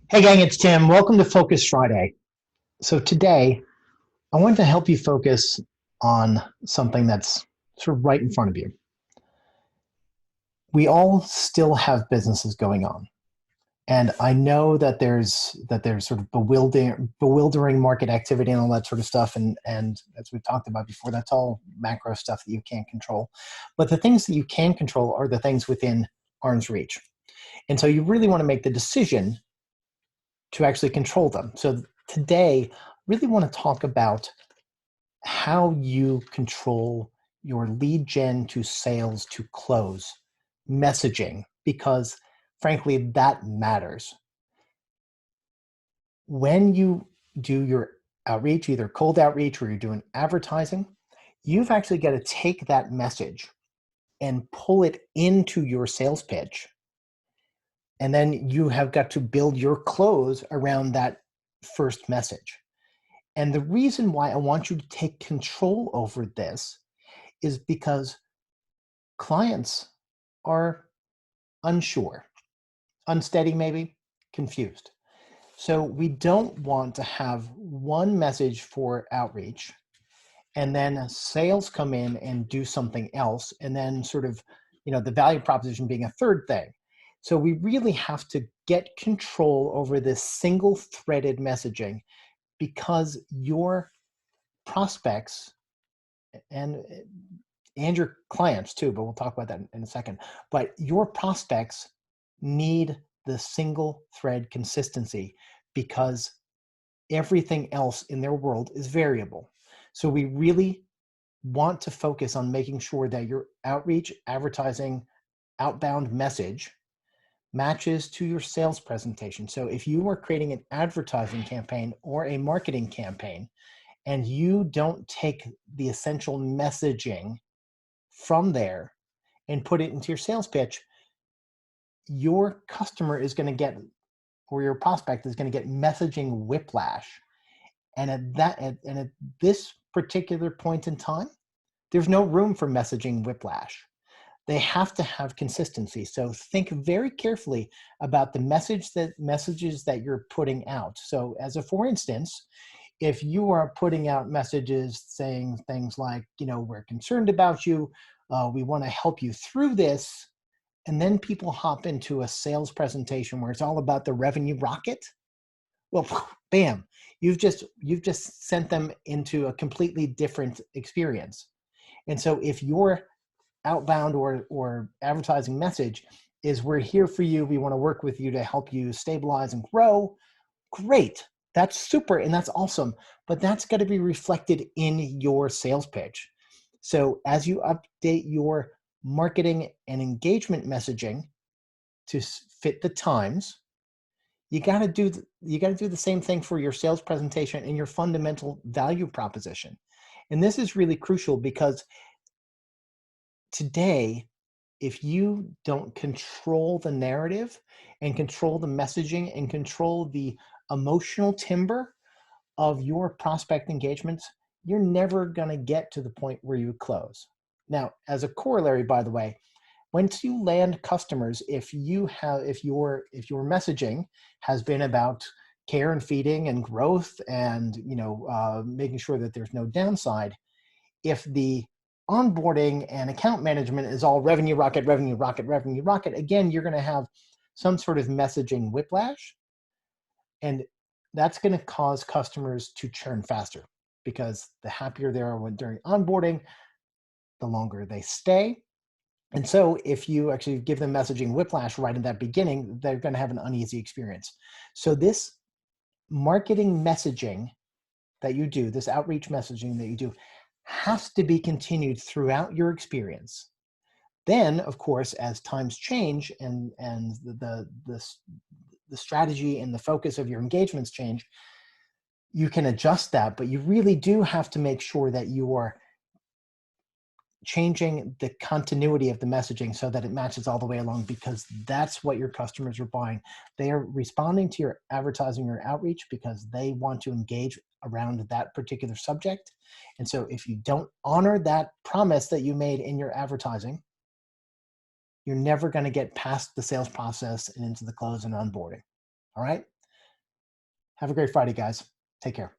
Hey gang, it's Tim. Welcome to Focus Friday. So today, I wanted to help you focus on something that's sort of right in front of you. We all still have businesses going on. And I know that there's sort of bewildering market activity and all that sort of stuff. And as we've talked about before, that's all macro stuff that you can't control. But the things that you can control are the things within arm's reach. And so you really want to make the decision to actually control them. So today, I really want to talk about how you control your lead gen to sales to close messaging, because frankly, that matters. When you do your outreach, either cold outreach or you're doing advertising, you've actually got to take that message and pull it into your sales pitch. And then you have got to build your close around that first message. And the reason why I want you to take control over this is because clients are unsure, unsteady, maybe confused. So we don't want to have one message for outreach and then sales come in and do something else. And then sort of, the value proposition being a third thing. So we really have to get control over this single threaded messaging, because your prospects and and your clients too, but we'll talk about that in a second. But your prospects need the single thread consistency, because everything else in their world is variable. So we really want to focus on making sure that your outreach, advertising, outbound message matches to your sales presentation. So if you are creating an advertising campaign or a marketing campaign and you don't take the essential messaging from there and put it into your sales pitch, your customer is going to get, or your prospect is going to get messaging whiplash. And at this particular point in time, there's no room for messaging whiplash. They have to have consistency. So think very carefully about the messages that you're putting out. So as a for instance, if you are putting out messages saying things like, we're concerned about you, we want to help you through this, and then people hop into a sales presentation where it's all about the revenue rocket, well, bam, you've just sent them into a completely different experience. And so if your outbound or advertising message is, we're here for you, we want to work with you to help you stabilize and grow, great, that's super and that's awesome, but that's got to be reflected in your sales pitch. So as you update your marketing and engagement messaging to fit the times, you got to do the same thing for your sales presentation and your fundamental value proposition. And this is really crucial, because today, if you don't control the narrative and control the messaging and control the emotional timber of your prospect engagements, you're never going to get to the point where you close. Now, as a corollary, by the way, once you land customers, if your messaging has been about care and feeding and growth and making sure that there's no downside, if the onboarding and account management is all revenue rocket, revenue rocket, revenue rocket, again, you're going to have some sort of messaging whiplash. And that's going to cause customers to churn faster, because the happier they are during onboarding, the longer they stay. And so if you actually give them messaging whiplash right in that beginning, they're going to have an uneasy experience. So this marketing messaging that you do, this outreach messaging that you do, has to be continued throughout your experience. Then, of course, as times change and the strategy and the focus of your engagements change, you can adjust that, but you really do have to make sure that you are changing the continuity of the messaging so that it matches all the way along, because that's what your customers are buying. They are responding to your advertising or outreach because they want to engage around that particular subject. And so if you don't honor that promise that you made in your advertising, you're never going to get past the sales process and into the close and onboarding. All right. Have a great Friday, guys. Take care.